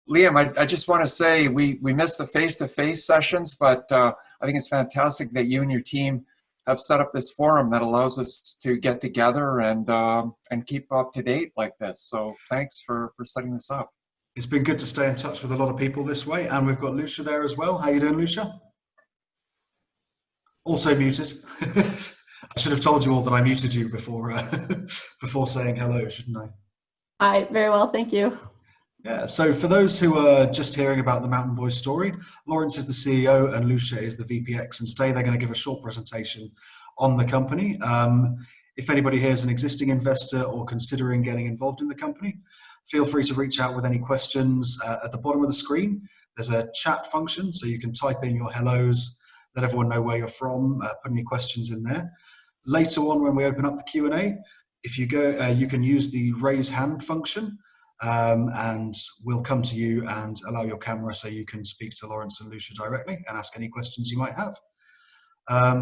Liam, I just want to say we missed the face-to-face sessions, but I think it's fantastic that you and your team have set up this forum that allows us to get together and keep up to date like this. So thanks for setting this up. It's been good to stay in touch with a lot of people this way, and we've got Lucia there as well. How you doing, Lucia? Also muted. I should have told you all that I muted you before before saying hello, shouldn't I? Hi, very well, thank you. Yeah, so for those who are just hearing about the Mountain Boys story, Lawrence is the CEO and Lucia is the VPX, and today they're going to give a short presentation on the company. If anybody here is an existing investor or considering getting involved in the company, feel free to reach out with any questions. At the bottom of the screen, there's a chat function, so you can type in your hellos, let everyone know where you're from, put any questions in there. Later on, when we open up the Q&A, if you go, you can use the raise hand function, and we'll come to you and allow your camera so you can speak to Lawrence and Lucia directly and ask any questions you might have.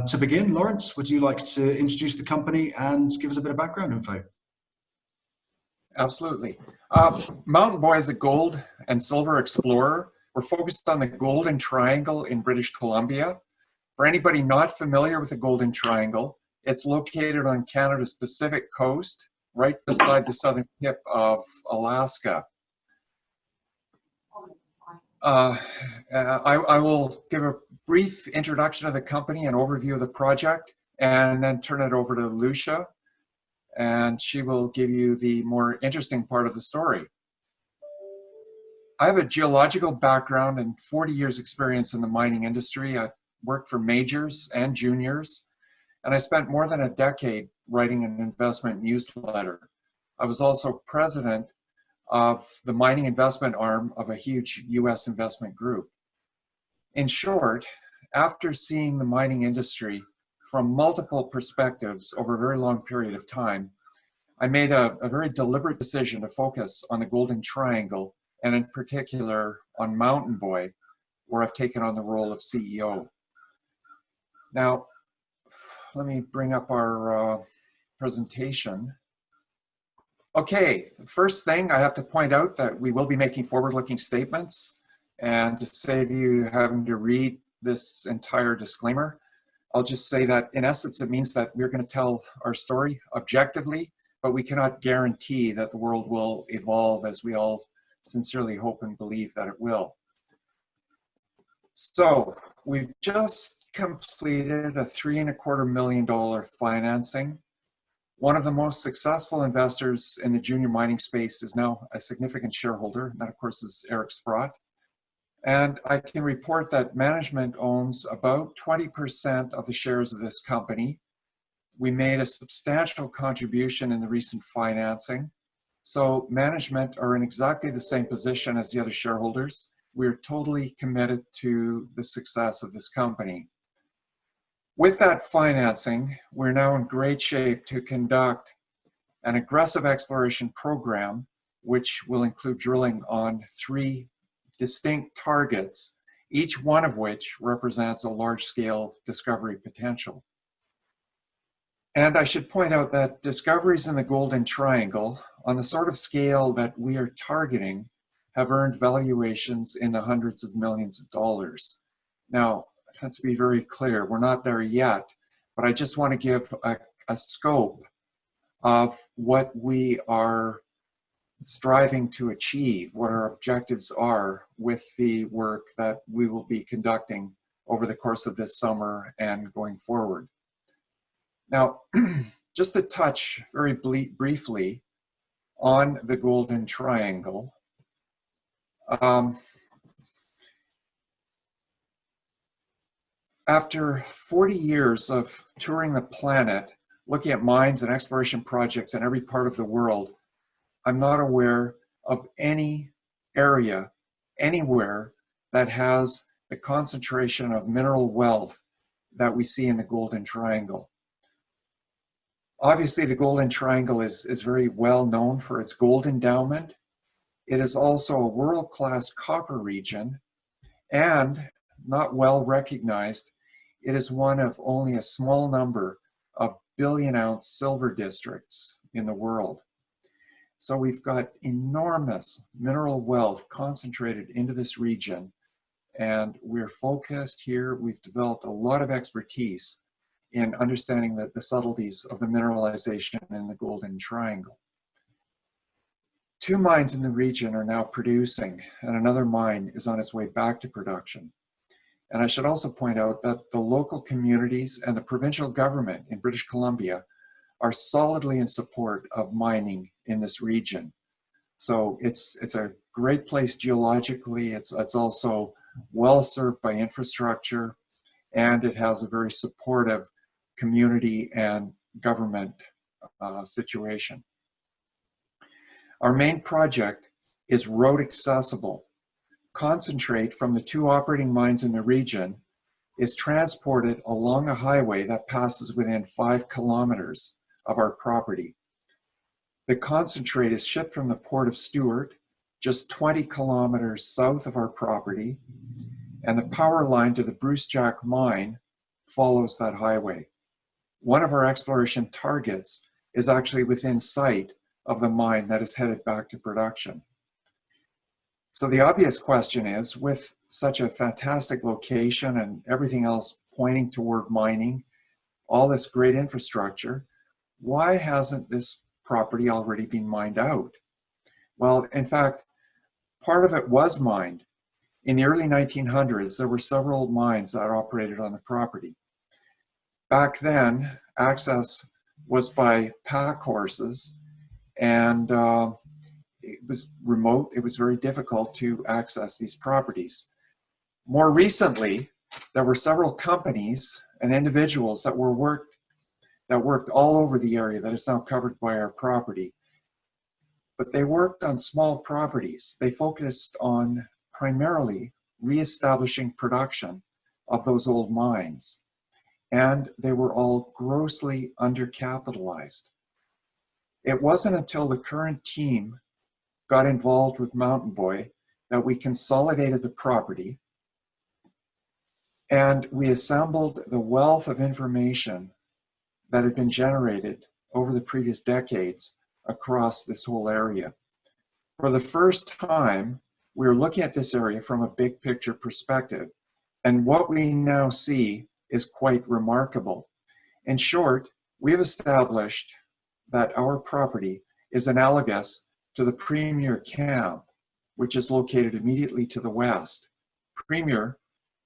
To begin, Lawrence, would you like to introduce the company and give us a bit of background info? Absolutely. Mountain Boy is a gold and silver explorer. We're focused on the Golden Triangle in British Columbia. For anybody not familiar with the Golden Triangle, it's located on Canada's Pacific coast, right beside the southern tip of Alaska. I will give a brief introduction of the company and overview of the project, and then turn it over to Lucia, and she will give you the more interesting part of the story. I have a geological background and 40 years experience in the mining industry. I worked for majors and juniors, and I spent more than a decade writing an investment newsletter. I was also president of the mining investment arm of a huge US investment group. In short, after seeing the mining industry from multiple perspectives over a very long period of time, I made a very deliberate decision to focus on the Golden Triangle, and in particular on Mountain Boy, where I've taken on the role of CEO. Now, let me bring up our presentation. Okay, first thing I have to point out that we will be making forward-looking statements, and to save you having to read this entire disclaimer, I'll just say that in essence it means that we're going to tell our story objectively, but we cannot guarantee that the world will evolve as we all sincerely hope and believe that it will. So we've just completed a $3.25 million financing. One of the most successful investors in the junior mining space is now a significant shareholder. That, of course, is Eric Sprott. And I can report that management owns about 20% of the shares of this company. We made a substantial contribution in the recent financing. So management are in exactly the same position as the other shareholders. We're totally committed to the success of this company. With that financing, we're now in great shape to conduct an aggressive exploration program, which will include drilling on 3 distinct targets, each one of which represents a large-scale discovery potential. And I should point out that discoveries in the Golden Triangle, on the sort of scale that we are targeting, have earned valuations in the hundreds of millions of dollars. Now, let's be very clear, we're not there yet, but I just want to give a scope of what we are striving to achieve, what our objectives are with the work that we will be conducting over the course of this summer and going forward. Now, just to touch very briefly on the Golden Triangle, after 40 years of touring the planet, looking at mines and exploration projects in every part of the world, I'm not aware of any area anywhere that has the concentration of mineral wealth that we see in the Golden Triangle. Obviously, the Golden Triangle is very well known for its gold endowment. It is also a world-class copper region, and not well recognized, it is one of only a small number of billion-ounce silver districts in the world. So we've got enormous mineral wealth concentrated into this region, and we're focused here. We've developed a lot of expertise in understanding the subtleties of the mineralization in the Golden Triangle. 2 mines in the region are now producing, and another mine is on its way back to production. And I should also point out that the local communities and the provincial government in British Columbia are solidly in support of mining in this region. So it's a great place geologically. It's also well served by infrastructure, and it has a very supportive community and government situation. Our main project is road accessible. Concentrate from the 2 operating mines in the region is transported along a highway that passes within 5 kilometers of our property. The concentrate is shipped from the Port of Stewart, just 20 kilometers south of our property, and the power line to the Bruce Jack mine follows that highway. One of our exploration targets is actually within sight of the mine that is headed back to production. So the obvious question is, with such a fantastic location and everything else pointing toward mining, all this great infrastructure, why hasn't this property already been mined out? Well, in fact, part of it was mined. In the early 1900s, there were several mines that operated on the property. Back then, access was by pack horses, and it was remote. It was very difficult to access these properties. More recently, there were several companies and individuals that worked all over the area that is now covered by our property. But they worked on small properties. They focused on primarily reestablishing production of those old mines. And they were all grossly undercapitalized. It wasn't until the current team got involved with Mountain Boy that we consolidated the property, and we assembled the wealth of information that had been generated over the previous decades across this whole area. For the first time, we were looking at this area from a big picture perspective, and what we now see is quite remarkable. In short, we have established that our property is analogous to the Premier Camp, which is located immediately to the west. Premier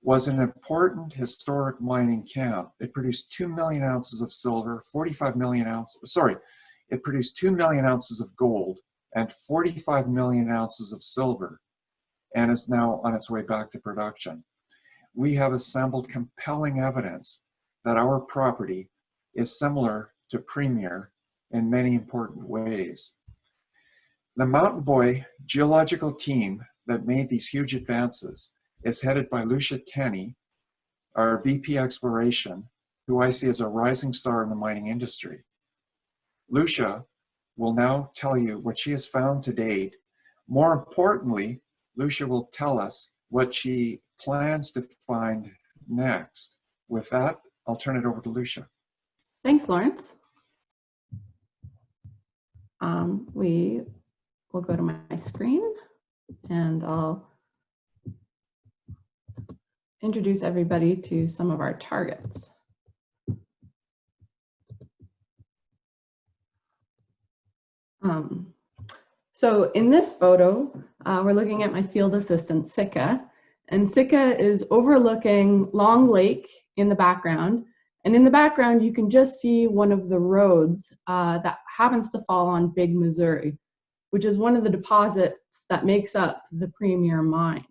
was an important historic mining camp. It produced 2 million ounces of silver, 45 million ounces, it produced 2 million ounces of gold and 45 million ounces of silver, and is now on its way back to production. We have assembled compelling evidence that our property is similar to Premier in many important ways. The Mountain Boy geological team that made these huge advances is headed by Lucia, Theny, our VP Exploration, who I see as a rising star in the mining industry. Lucia will now tell you what she has found to date. More importantly, Lucia will tell us what she plans to find next. With that, I'll turn it over to Lucia. Thanks, Lawrence. We will go to my screen, and I'll introduce everybody to some of our targets. So in this photo, we're looking at my field assistant, Sika, and Sika is overlooking Long Lake in the background. And in the background, you can just see one of the roads that happens to fall on Big Missouri, which is one of the deposits that makes up the Premier mine.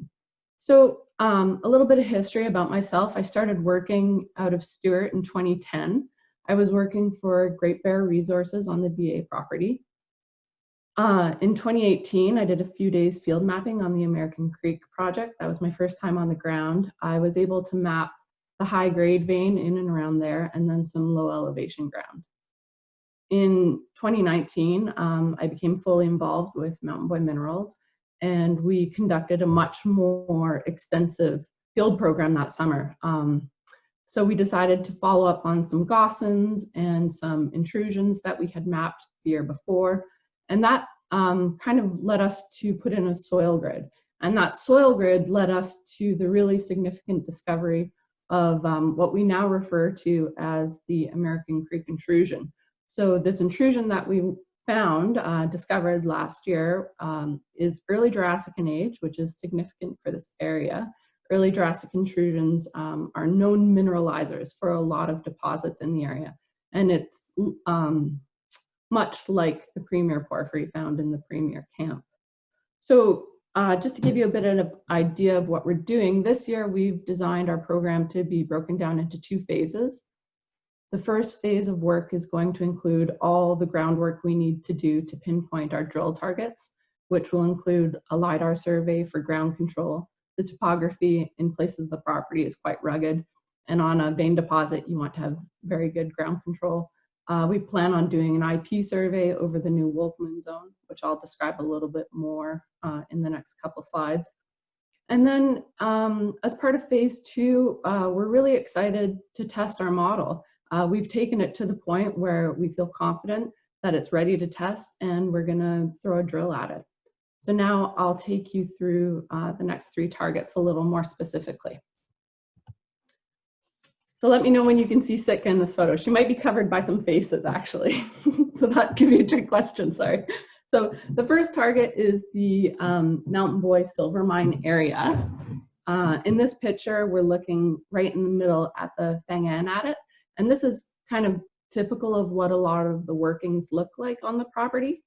So a little bit of history about myself. I started working out of Stewart in 2010. I was working for Great Bear Resources on the BA property. In 2018, I did a few days field mapping on the American Creek project. That was my first time on the ground. I was able to map the high grade vein in and around there, and then some low elevation ground. In 2019, I became fully involved with Mountain Boy Minerals, and we conducted a much more extensive field program that summer. So we decided to follow up on some gossans and some intrusions that we had mapped the year before. And that kind of led us to put in a soil grid. And that soil grid led us to the really significant discovery of what we now refer to as the American Creek intrusion. So this intrusion that we found, discovered last year, is early Jurassic in age, which is significant for this area. Early Jurassic intrusions are known mineralizers for a lot of deposits in the area. And it's much like the Premier Porphyry found in the Premier Camp. So just to give you a bit of an idea of what we're doing, this year we've designed our program to be broken down into 2 phases. The first phase of work is going to include all the groundwork we need to do to pinpoint our drill targets, which will include a LiDAR survey for ground control. The topography in places of the property is quite rugged, and on a vein deposit, you want to have very good ground control. We plan on doing an IP survey over the new Wolfman zone, which I'll describe a little bit more in the next couple slides. And then as part of phase 2, we're really excited to test our model. We've taken it to the point where we feel confident that it's ready to test, and we're gonna throw a drill at it. So now I'll take you through the next 3 targets a little more specifically. So let me know when you can see Sitka in this photo. She might be covered by some faces, actually. So that could be a trick question, sorry. So the first target is the Mountain Boy Silver Mine area. In this picture, we're looking right in the middle at the Theny adit. And this is kind of typical of what a lot of the workings look like on the property.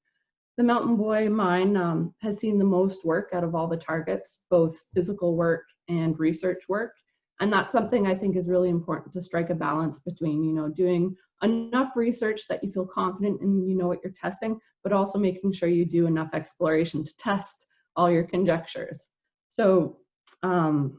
The Mountain Boy mine has seen the most work out of all the targets, both physical work and research work. And that's something I think is really important, to strike a balance between, you know, doing enough research that you feel confident and you know what you're testing, but also making sure you do enough exploration to test all your conjectures. So the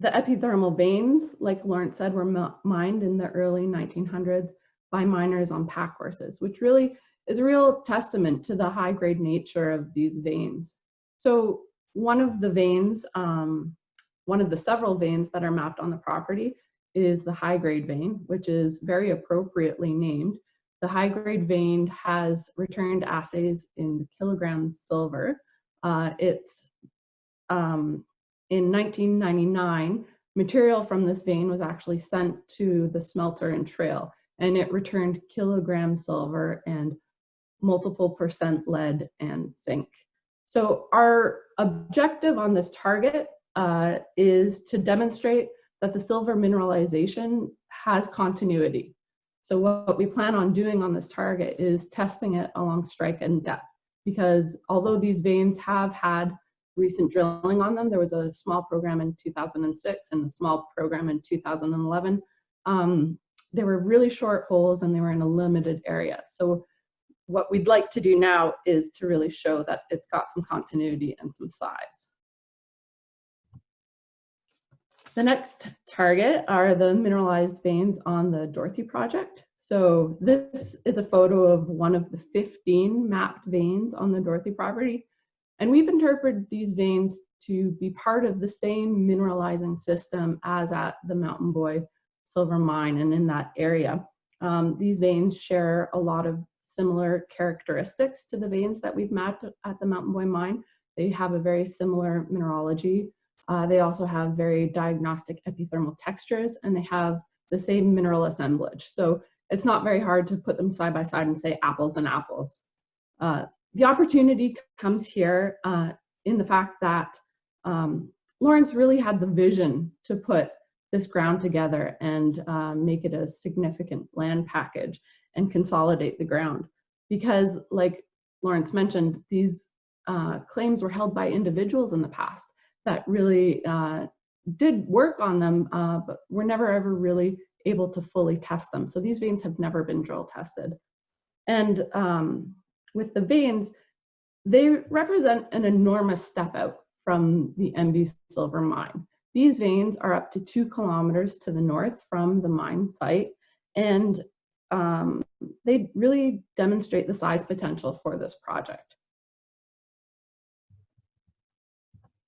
epithermal veins, like Lawrence said, were mined in the early 1900s by miners on pack horses, which really is a real testament to the high grade nature of these veins. So one of the veins, one of the several veins that are mapped on the property is the high-grade vein, which is very appropriately named. The high-grade vein has returned assays in kilograms silver. It's in 1999, material from this vein was actually sent to the smelter and trail, and it returned kilogram silver and multiple % lead and zinc. So our objective on this target is to demonstrate that the silver mineralization has continuity. So what we plan on doing on this target is testing it along strike and depth, because although these veins have had recent drilling on them, there was a small program in 2006 and a small program in 2011. They were really short holes and they were in a limited area. So what we'd like to do now is to really show that it's got some continuity and some size. The next target are the mineralized veins on the Dorothy project. So this is a photo of one of the 15 mapped veins on the Dorothy property. And we've interpreted these veins to be part of the same mineralizing system as at the Mountain Boy silver mine and in that area. These veins share a lot of similar characteristics to the veins that we've mapped at the Mountain Boy mine. They have a very similar mineralogy. They also have very diagnostic epithermal textures, and they have the same mineral assemblage. So it's not very hard to put them side by side and say apples and apples. The opportunity comes here in the fact that Lawrence really had the vision to put this ground together and make it a significant land package and consolidate the ground. Because like Lawrence mentioned, these claims were held by individuals in the past that really did work on them, but were never ever really able to fully test them. So these veins have never been drill tested. And with the veins, they represent an enormous step out from the MB silver mine. These veins are up to 2 kilometers to the north from the mine site, and they really demonstrate the size potential for this project.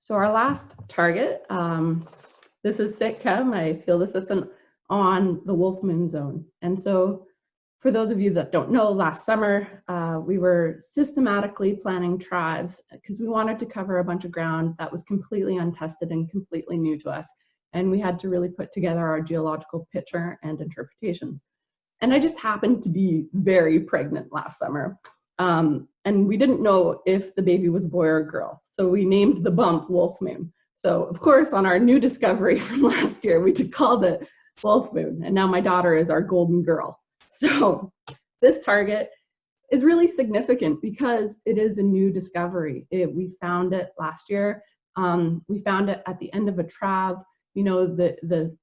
So our last target, this is Sitka, my field assistant, on the Wolfman zone. And so For those of you that don't know, last summer, we were systematically planning tribes because we wanted to cover a bunch of ground that was completely untested and completely new to us. And we had to really put together our geological picture and interpretations. And I just happened to be very pregnant last summer. And we didn't know if the baby was a boy or a girl. So we named the bump Wolf Moon. So of course, on our new discovery from last year, we called it Wolf Moon. And now my daughter is our golden girl. So this target is really significant because it is a new discovery. We found it last year. We found it at the end of a trav. You know, the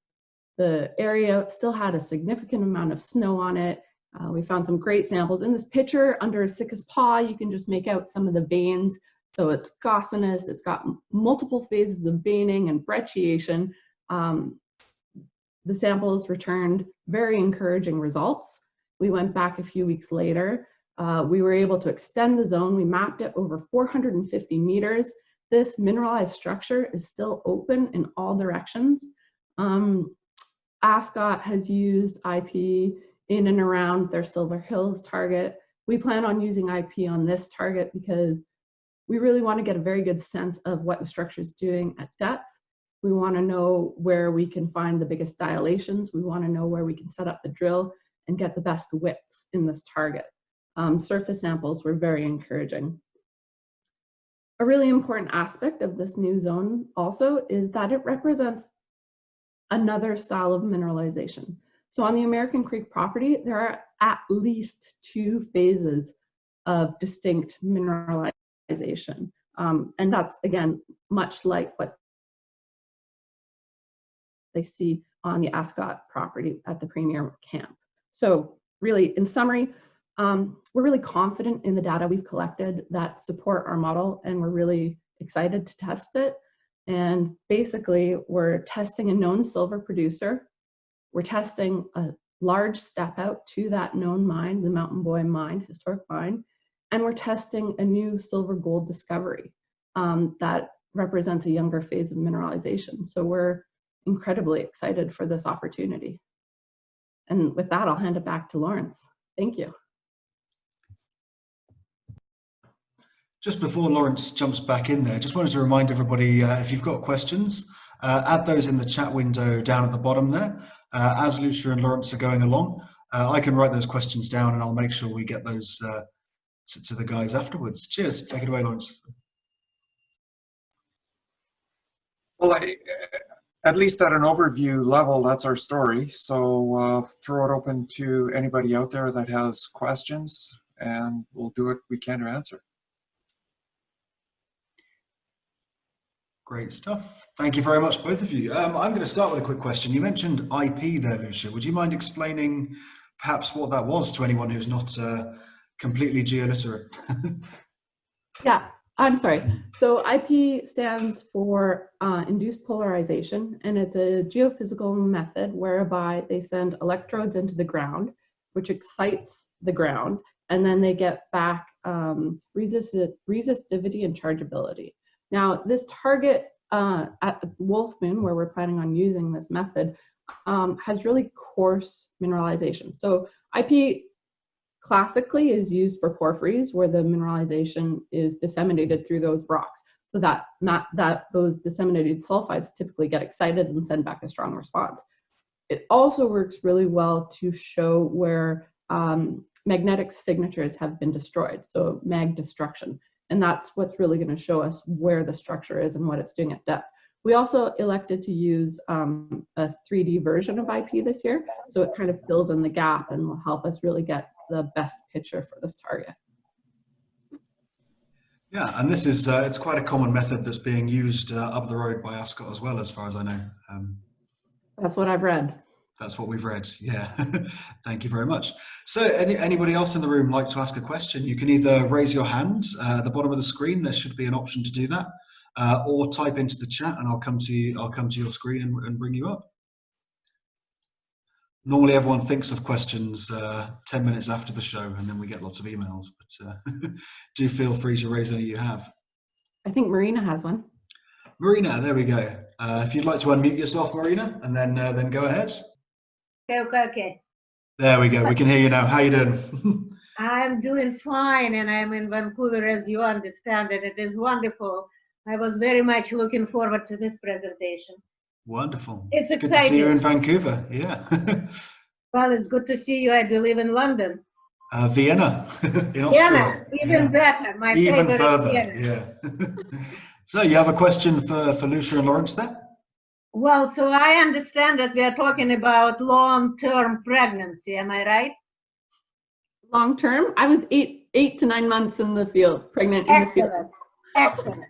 area still had a significant amount of snow on it. We found some great samples. In this picture, under Sika's paw, you can just make out some of the veins. So it's gossinous, it's got multiple phases of veining and brecciation. The samples returned very encouraging results. We went back a few weeks later. We were able to extend the zone. We mapped it over 450 meters. This mineralized structure is still open in all directions. Ascot has used IP in and around their Silver Hills target. We plan on using IP on this target because we really want to get a very good sense of what the structure is doing at depth. We want to know where we can find the biggest dilations. We want to know where we can set up the drill and get the best widths in this target. Surface samples were very encouraging. A really important aspect of this new zone also is that it represents another style of mineralization. So on the American Creek property, there are at least 2 phases of distinct mineralization. And that's, again, much like what they see on the Ascot property at the Premier Camp. So really, in summary, we're really confident in the data we've collected that support our model, and we're really excited to test it. And basically, we're testing a known silver producer. We're testing a large step out to that known mine, the Mountain Boy mine, historic mine, and we're testing a new silver gold discovery that represents a younger phase of mineralization. So we're incredibly excited for this opportunity. And with that, I'll hand it back to Lawrence. Thank you. Just before Lawrence jumps back in there, just wanted to remind everybody, if you've got questions, add those in the chat window down at the bottom there. As Lucia and Lawrence are going along, I can write those questions down and I'll make sure we get those to the guys afterwards. Cheers. Take it away, Lawrence. Well, at least at an overview level, that's our story. So throw it open to anybody out there that has questions, and we'll do what we can to answer. Great stuff. Thank you very much, both of you. I'm going to start with a quick question. You mentioned IP there, Lucia. Would you mind explaining perhaps what that was to anyone who's not completely geoliterate? Yeah, I'm sorry. So IP stands for induced polarization, and it's a geophysical method whereby they send electrodes into the ground, which excites the ground, and then they get back resistivity and chargeability. Now, this target at Wolf Moon, where we're planning on using this method, has really coarse mineralization. So IP classically is used for porphyries, where the mineralization is disseminated through those rocks. So that those disseminated sulfides typically get excited and send back a strong response. It also works really well to show where magnetic signatures have been destroyed, so mag destruction. And that's what's really going to show us where the structure is and what it's doing at depth. We also elected to use a 3D version of IP this year, so it kind of fills in the gap and will help us really get the best picture for this target. Yeah, and this is, it's quite a common method that's being used up the road by Ascot as well, as far as I know. That's what I've read. That's what we've read, yeah. Thank you very much. So anybody else in the room like to ask a question? You can either raise your hand at the bottom of the screen, there should be an option to do that, or type into the chat and I'll come to your screen and bring you up. Normally everyone thinks of questions 10 minutes after the show and then we get lots of emails, but do feel free to raise any you have. I think Marina has one. Marina, there we go. If you'd like to unmute yourself, Marina, and then go ahead. Okay. There we go. We can hear you now. How you doing? I'm doing fine, and I'm in Vancouver, as you understand, and it is wonderful. I was very much looking forward to this presentation. Wonderful. It's good to see you in exciting. Vancouver. Yeah. Well, it's good to see you, I believe, in London. Vienna in Austria. Vienna, even Yeah. better. My Even favorite further. Vienna. Yeah. So you have a question for Lucia and Lawrence there? Well, so I understand that we are talking about long-term pregnancy. Am I right? Long term, I was 8 to 9 months in the field, pregnant in the field. Excellent.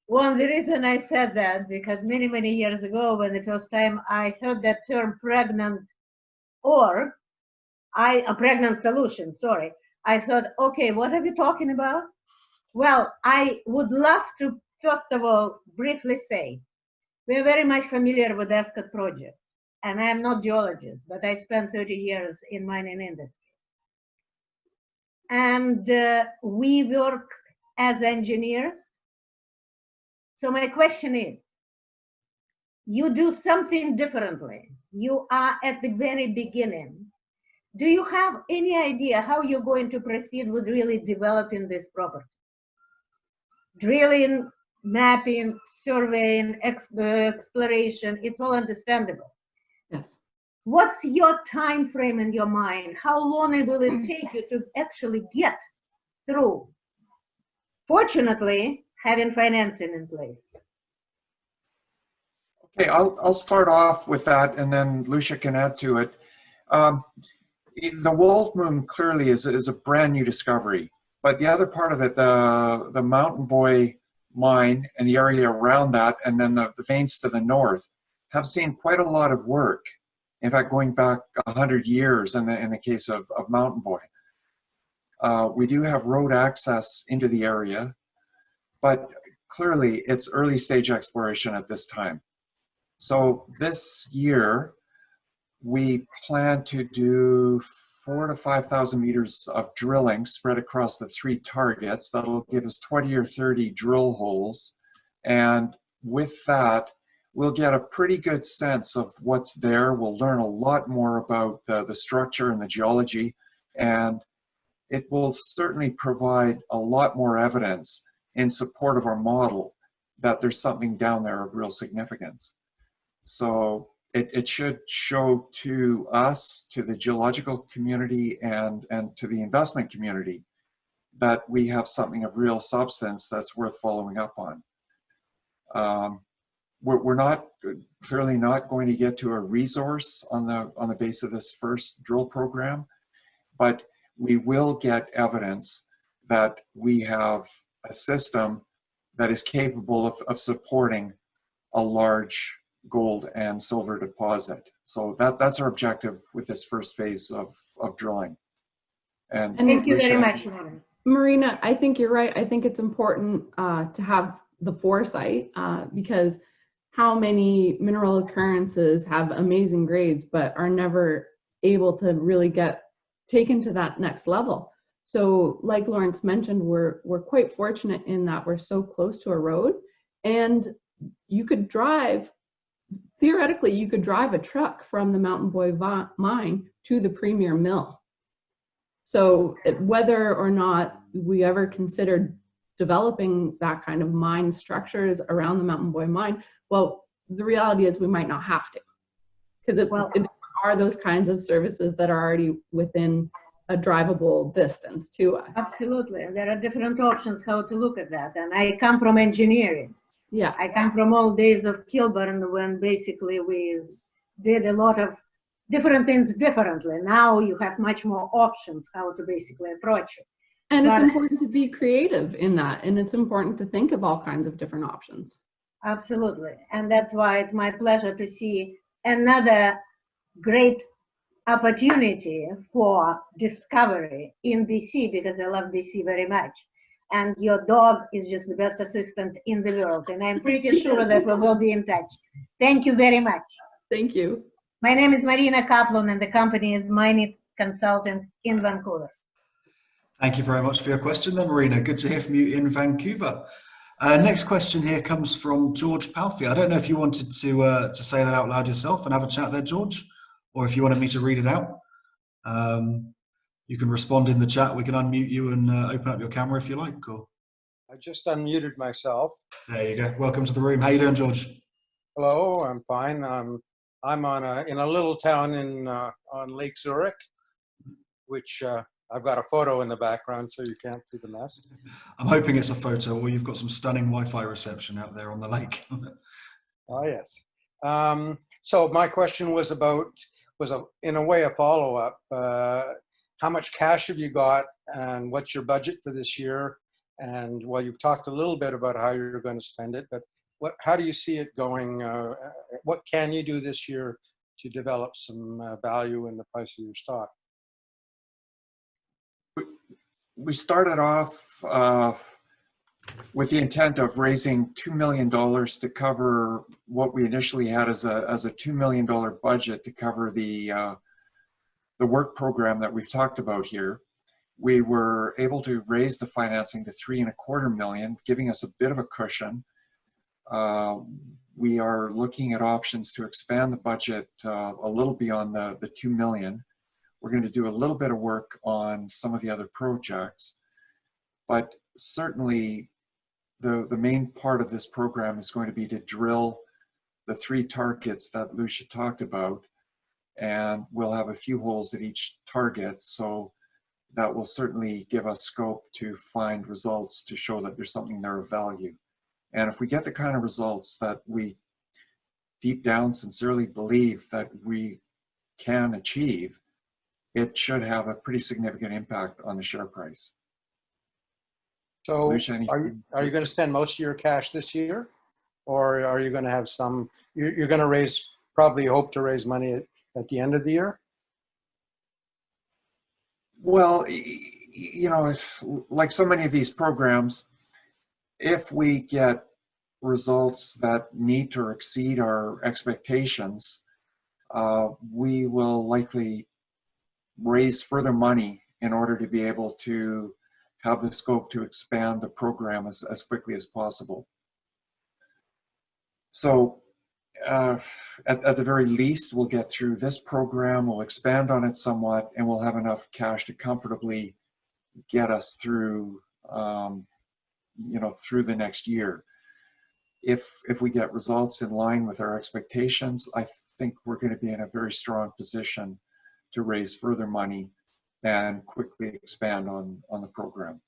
Well, the reason I said that, because many, many years ago, when the first time I heard that term pregnant, or a pregnant solution, sorry, I thought, okay, what are we talking about? Well, I would love to, first of all, briefly say, we're very much familiar with the ESCOT project, and I am not geologist, but I spent 30 years in mining industry. And we work as engineers. So my question is, you do something differently. You are at the very beginning. Do you have any idea how you're going to proceed with really developing this property? Drilling, mapping, surveying, exploration, it's all understandable. Yes. What's your time frame in your mind? How long will it take you to actually get through? Fortunately, having financing in place. Okay, I'll start off with that, and then Lucia can add to it. The Wolf Moon clearly is a brand new discovery, but the other part of it, the Mountain Boy mine and the area around that, and then the veins to the north, have seen quite a lot of work. In fact, going back 100 years in the case of Mountain Boy. We do have road access into the area, but clearly it's early stage exploration at this time. So this year, we plan to do 4,000 to 5,000 meters of drilling spread across the 3 targets. That'll give us 20 or 30 drill holes. And with that, we'll get a pretty good sense of what's there. We'll learn a lot more about the structure and the geology, and it will certainly provide a lot more evidence in support of our model that there's something down there of real significance. So it should show to us, to the geological community, and to the investment community that we have something of real substance that's worth following up on. We're not clearly not going to get to a resource on the base of this first drill program, but we will get evidence that we have a system that is capable of supporting a large gold and silver deposit. So that's our objective with this first phase of drilling. And Thank you Lucia, very much, Lauren. Marina, I think you're right. I think it's important to have the foresight because how many mineral occurrences have amazing grades but are never able to really get taken to that next level. So like Lawrence mentioned, we're quite fortunate in that we're so close to a road, and you could drive, theoretically, you could drive a truck from the Mountain Boy mine to the Premier Mill. So whether or not we ever considered developing that kind of mine structures around the Mountain Boy mine, well, the reality is we might not have to, because it are those kinds of services that are already within a drivable distance to us. Absolutely. There are different options how to look at that. And I come from engineering. Yeah. I come from old days of Kilburn when basically we did a lot of different things differently. Now you have much more options how to basically approach it. And it's important to be creative in that, and it's important to think of all kinds of different options. Absolutely. And that's why it's my pleasure to see another great opportunity for discovery in BC, because I love BC very much. And your dog is just the best assistant in the world. And I'm pretty sure that we will be in touch. Thank you very much. Thank you. My name is Marina Kaplan, and the company is Mining Consultant in Vancouver. Thank you very much for your question then, Marina. Good to hear from you in Vancouver. Next question here comes from George Palfy. I don't know if you wanted to say that out loud yourself and have a chat there, George, or if you wanted me to read it out. You can respond in the chat. We can unmute you and open up your camera if you like. Or I just unmuted myself. there you go. Welcome to the room. How you doing, George? Hello, I'm fine. I'm in a little town on Lake Zurich, which I've got a photo in the background, so you can't see the mess. I'm hoping it's a photo, or you've got some stunning Wi-Fi reception out there on the lake. Oh yes. So my question was in a way a follow-up. How much cash have you got, and what's your budget for this year? And well, you've talked a little bit about how you're going to spend it, but how do you see it going? What can you do this year to develop some value in the price of your stock? We started off with the intent of raising $2 million to cover what we initially had as a $2 million budget to cover the work program that we've talked about here. We were able to raise the financing to $3.25 million, giving us a bit of a cushion. We are looking at options to expand the budget a little beyond the $2 million. We're going to do a little bit of work on some of the other projects, but certainly the main part of this program is going to be to drill the 3 targets that Lucia talked about, and we'll have a few holes at each target, so that will certainly give us scope to find results to show that there's something there of value. And if we get the kind of results that we deep down sincerely believe that we can achieve, it should have a pretty significant impact on the share price. So Lucia, are you going to spend most of your cash this year, or are you going to have some, you're going to probably hope to raise money at the end of the year? Well, you know, like so many of these programs, if we get results that meet or exceed our expectations, we will likely raise further money in order to be able to have the scope to expand the program as quickly as possible. So at the very least, we'll get through this program, we'll expand on it somewhat, and we'll have enough cash to comfortably get us through, you know, through the next year. If we get results in line with our expectations, I think we're going to be in a very strong position to raise further money and quickly expand on the program.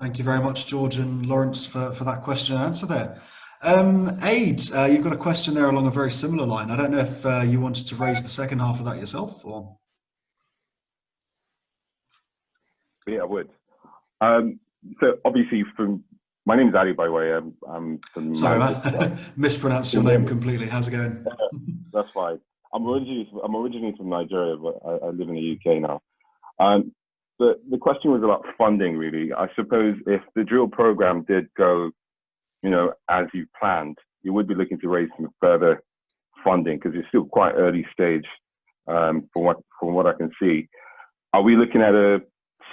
Thank you very much, George and Lawrence, for that question and answer there. Aid, you've got a question there along a very similar line. I don't know if you wanted to raise the second half of that yourself, or? Yeah, I would. So obviously, my name is Ali, by the way. I'm from. Sorry, man. Mispronounced your name completely. How's it going? That's fine. I'm originally from Nigeria, but I live in the UK now. The question was about funding, really. I suppose if the drill program did go, you know, as you planned, you would be looking to raise some further funding because it's still quite early stage, from what I can see. Are we looking at a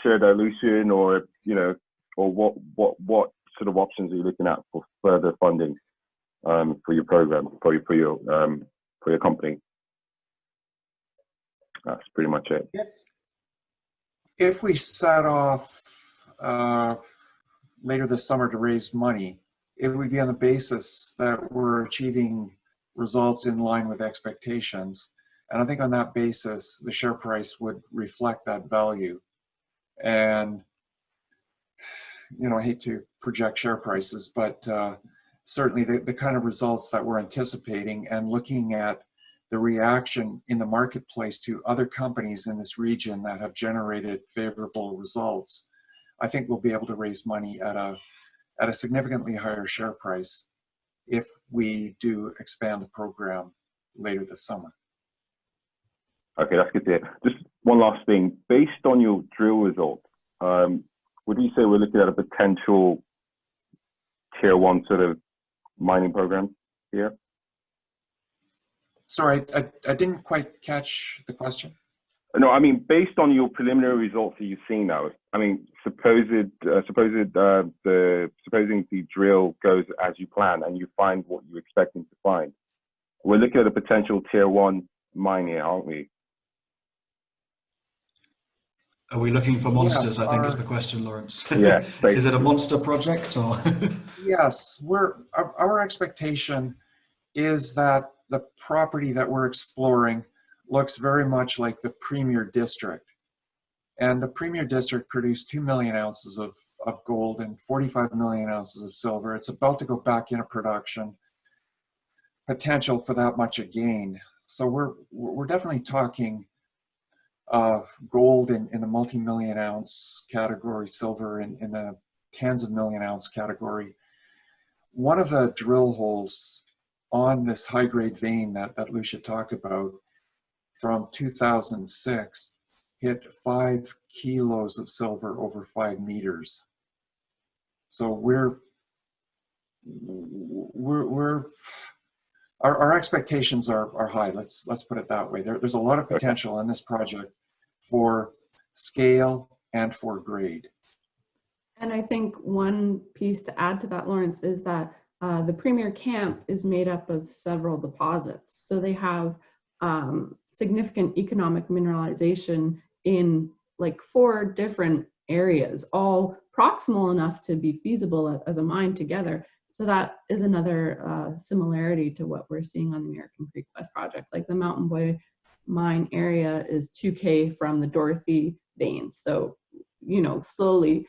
share dilution, or you know, or what sort of options are you looking at for further funding for your program, for your company? That's pretty much it. If we set off later this summer to raise money, it would be on the basis that we're achieving results in line with expectations. And I think on that basis, the share price would reflect that value. And, you know, I hate to project share prices, but certainly the kind of results that we're anticipating and looking at the reaction in the marketplace to other companies in this region that have generated favorable results, I think we'll be able to raise money at a significantly higher share price if we do expand the program later this summer. Okay, that's good to hear. Just one last thing. Based on your drill result, would you say we're looking at a potential tier 1 sort of mining program here? Sorry, I didn't quite catch the question. No, I mean, based on your preliminary results that you've seen now, I mean, supposing the drill goes as you plan and you find what you're expecting to find, we're looking at a potential tier 1 mine here, aren't we? Are we looking for monsters? Yes, I think is the question, Lawrence. Yeah, Is it a basically. monster project or? yes, our expectation is that the property that we're exploring looks very much like the Premier District. And the Premier District produced 2 million ounces of gold and 45 million ounces of silver. It's about to go back into production. Potential for that much again. So we're definitely talking gold in the multi-million ounce category, silver in the tens of million ounce category. One of the drill holes on this high-grade vein that Lucia talked about from 2006 hit 5 kilos of silver over 5 meters. So our expectations are high. Let's put it that way. There's a lot of potential in this project for scale and for grade. And I think one piece to add to that, Lawrence, is that the Premier Camp is made up of several deposits. So they have significant economic mineralization in like 4 different areas, all proximal enough to be feasible as a mine together. So that is another similarity to what we're seeing on the American Creek West project. Like the Mountain Boy mine area is 2K from the Dorothy vein. So, you know, slowly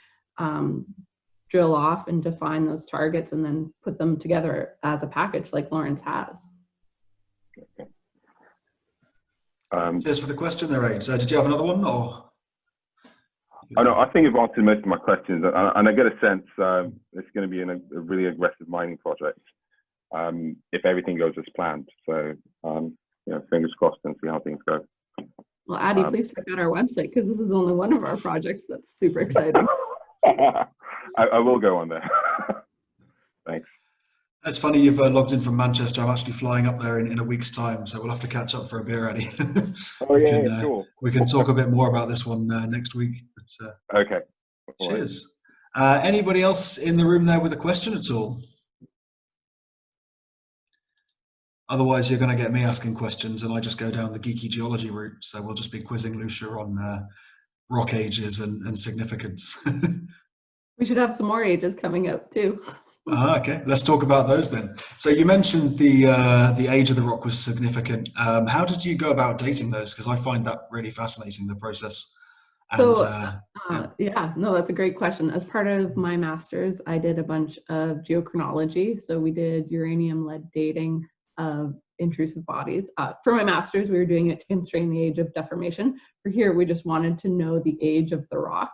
drill off and define those targets and then put them together as a package like Lawrence has. Cheers for the question there, Aid. Did you have another one or? I know. I think you've answered most of my questions, and I get a sense it's going to be a really aggressive mining project if everything goes as planned. So, you know, fingers crossed and see how things go. Well, Addy, please check out our website because this is only one of our projects that's super exciting. I will go on there. Thanks. It's funny you've logged in from Manchester. I'm actually flying up there in a week's time, so we'll have to catch up for a beer, Addy. Oh yeah, sure. We can talk a bit more about this one next week. But, Okay. All cheers. Anybody else in the room there with a question at all? Otherwise, you're going to get me asking questions, and I just go down the geeky geology route. So we'll just be quizzing Lucia on rock ages and significance. We should have some more ages coming up too. Okay, let's talk about those then. So you mentioned the age of the rock was significant. How did you go about dating those? Because I find that really fascinating, the process. And, yeah, no, that's a great question. As part of my master's, I did a bunch of geochronology. So we did uranium-lead dating of intrusive bodies. For my master's, we were doing it to constrain the age of deformation. For here, we just wanted to know the age of the rock.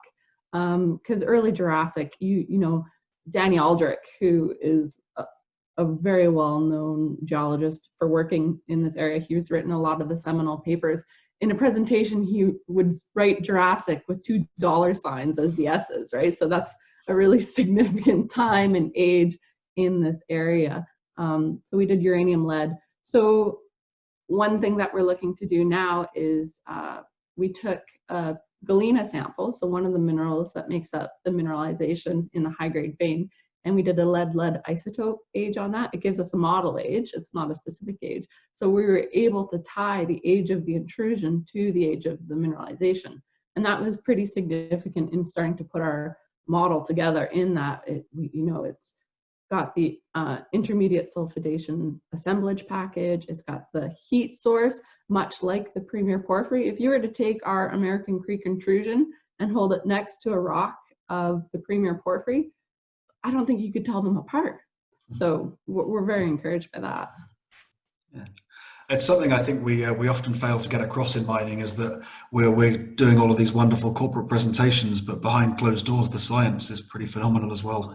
Because early Jurassic, you know, Danny Aldrich, who is a very well-known geologist for working in this area, he's written a lot of the seminal papers. In a presentation, he would write Jurassic with $2 as the S's, right? So that's a really significant time and age in this area. So we did uranium lead. So one thing that we're looking to do now is we took a galena sample, so one of the minerals that makes up the mineralization in the high-grade vein, and we did a lead-lead isotope age on that. It gives us a model age. It's not a specific age. So we were able to tie the age of the intrusion to the age of the mineralization. And that was pretty significant in starting to put our model together in that, you know, it's got the intermediate sulfidation assemblage package. It's got the heat source, much like the Premier Porphyry. If you were to take our American Creek intrusion and hold it next to a rock of the Premier Porphyry, I don't think you could tell them apart. So we're very encouraged by that. Yeah. It's something I think we often fail to get across in mining is that we're doing all of these wonderful corporate presentations, but behind closed doors, the science is pretty phenomenal as well.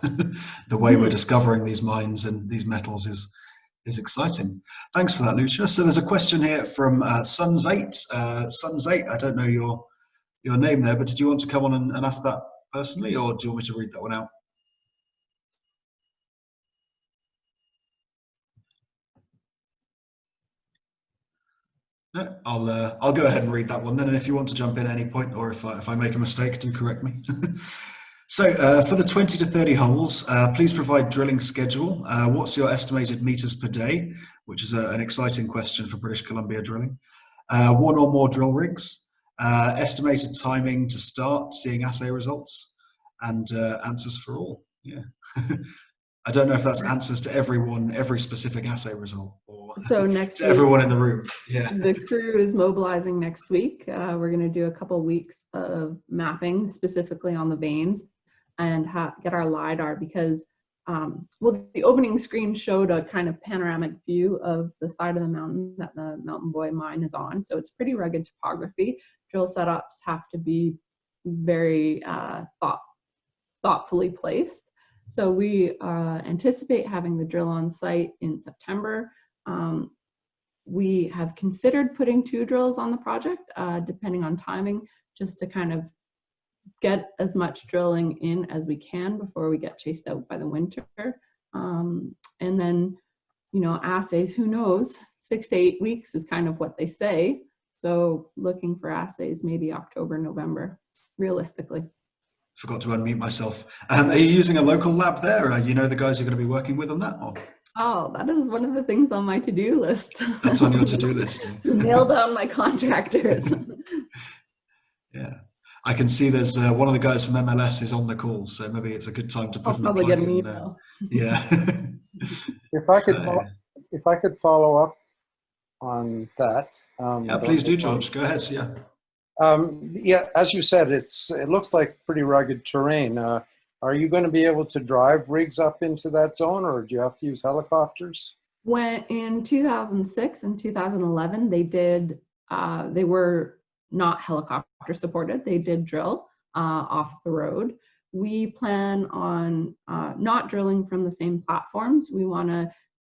The way we're discovering these mines and these metals is exciting. Thanks for that, Lucia. So there's a question here from Suns8. Suns8, I don't know your name there, but did you want to come on and ask that personally, or do you want me to read that one out? No, I'll go ahead and read that one then, and if you want to jump in at any point, or if I make a mistake, do correct me. So for the 20 to 30 holes, please provide drilling schedule. What's your estimated meters per day, which is an exciting question for British Columbia drilling. One or more drill rigs. estimated timing to start seeing assay results, and answers for all. Yeah. I don't know if that's answers to everyone, every specific assay result, or So next to week, everyone in the room. Yeah. the crew is mobilizing next week. We're going to do a couple weeks of mapping specifically on the veins and get our LiDAR because, well, the opening screen showed a kind of panoramic view of the side of the mountain that the Mountain Boy mine is on. So it's pretty rugged topography. Drill setups have to be very thoughtfully placed. So we anticipate having the drill on site in September. We have considered putting 2 drills on the project, depending on timing, just to kind of get as much drilling in as we can before we get chased out by the winter. And then, you know, assays, who knows, 6 to 8 weeks is kind of what they say. So looking for assays, maybe October, November, realistically. Forgot to unmute myself. Are you using a local lab there? You know the guys you're going to be working with on that? Or? Oh, that is one of the things on my to-do list. That's on your to-do list. Nail down my contractors. Yeah. I can see there's one of the guys from MLS is on the call, so maybe it's a good time to put I'll probably get an email. Yeah. If I could follow up on that. Yeah, please do, George. Go ahead. Yeah. Yeah, as you said, it looks like pretty rugged terrain. Are you going to be able to drive rigs up into that zone, or do you have to use helicopters? When in 2006 and 2011, they were not helicopter supported. They did drill off the road. We plan on not drilling from the same platforms. We want to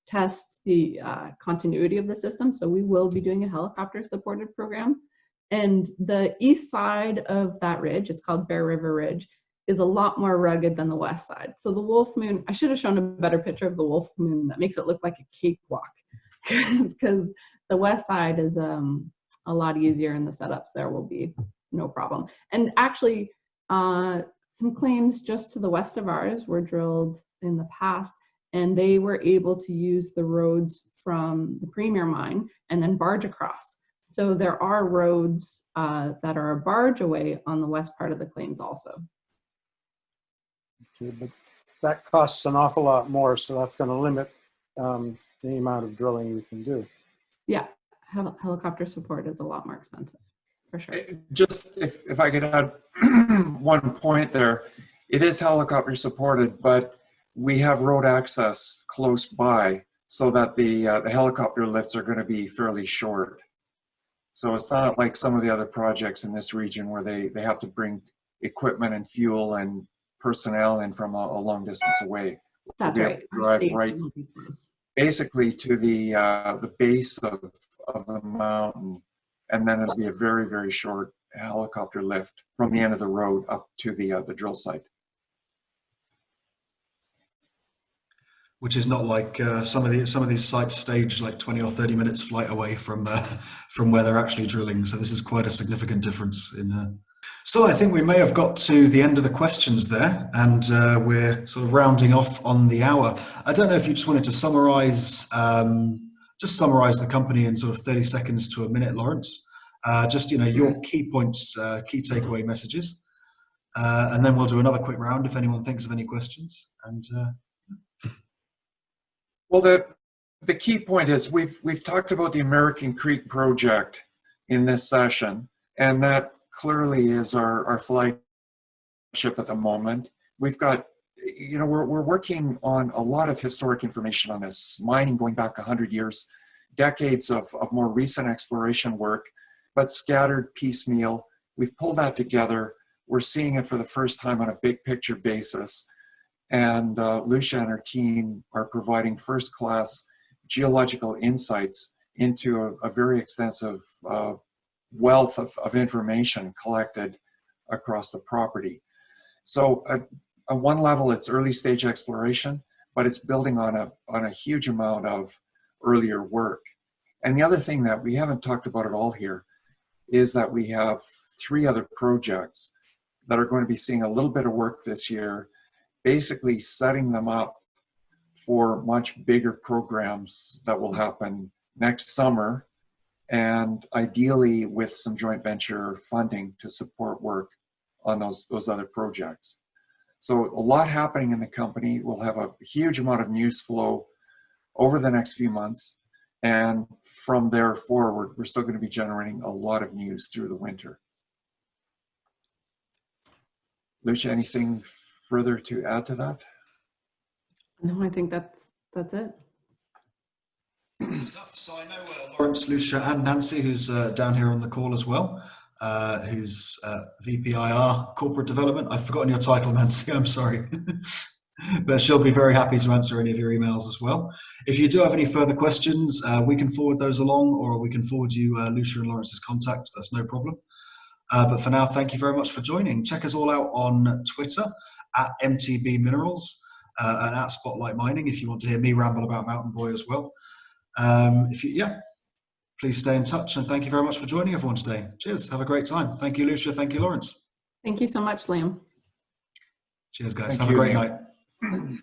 test the continuity of the system. So we will be doing a helicopter supported program. And the east side of that ridge, it's called Bear River Ridge, is a lot more rugged than the west side. So the Wolf Moon, I should have shown a better picture of the Wolf Moon that makes it look like a cakewalk, because the west side is a lot easier and the setups there will be no problem. And actually, some claims just to the west of ours were drilled in the past, and they were able to use the roads from the Premier mine and then barge across. So there are roads that are a barge away on the west part of the claims also. Okay, but that costs an awful lot more, so that's going to limit the amount of drilling you can do. Yeah, helicopter support is a lot more expensive, for sure. Just if I could add one point there, it is helicopter supported, but we have road access close by so that the helicopter lifts are going to be fairly short. So it's not like some of the other projects in this region where they have to bring equipment and fuel and personnel in from a long distance away. That's we'll right. drive right basically to the base of the mountain, and then it'll be a very, very short helicopter lift from the end of the road up to the drill site. Which is not like some of these sites stage like 20 or 30 minutes flight away from where they're actually drilling. So this is quite a significant difference in. So I think we may have got to the end of the questions there, and we're sort of rounding off on the hour. I don't know if you just wanted to summarize the company in sort of 30 seconds to a minute, Lawrence. Just your key points, key takeaway messages, and then we'll do another quick round if anyone thinks of any questions. And well, the key point is we've talked about the American Creek project in this session, and that clearly is our flagship at the moment. We've got, we're working on a lot of historic information on this, mining going back 100 years, decades of more recent exploration work, but scattered piecemeal. We've pulled that together. We're seeing it for the first time on a big picture basis. And Lucia and her team are providing first-class geological insights into a very extensive wealth of information collected across the property. So at one level, it's early stage exploration, but it's building on a huge amount of earlier work. And the other thing that we haven't talked about at all here is that we have 3 other projects that are going to be seeing a little bit of work this year, basically setting them up for much bigger programs that will happen next summer and ideally with some joint venture funding to support work on those other projects. So a lot happening in the company. We'll have a huge amount of news flow over the next few months. And from there forward, we're still going to be generating a lot of news through the winter. Lucia, anything further to add to that? No, I think that's it. Good stuff. So I know Lawrence, Lucia, and Nancy, who's down here on the call as well, who's VPIR Corporate Development. I've forgotten your title, Nancy. I'm sorry. But she'll be very happy to answer any of your emails as well. If you do have any further questions, we can forward those along, or we can forward you Lucia and Lawrence's contacts. That's no problem. But for now, thank you very much for joining. Check us all out on Twitter at MTB Minerals and at Spotlight Mining if you want to hear me ramble about Mountain Boy as well. Please stay in touch, and thank you very much for joining everyone today. Cheers. Have a great time. Thank you, Lucia. Thank you, Lawrence. Thank you so much, Liam. Cheers, guys. Thank Have you, a great Liam. night.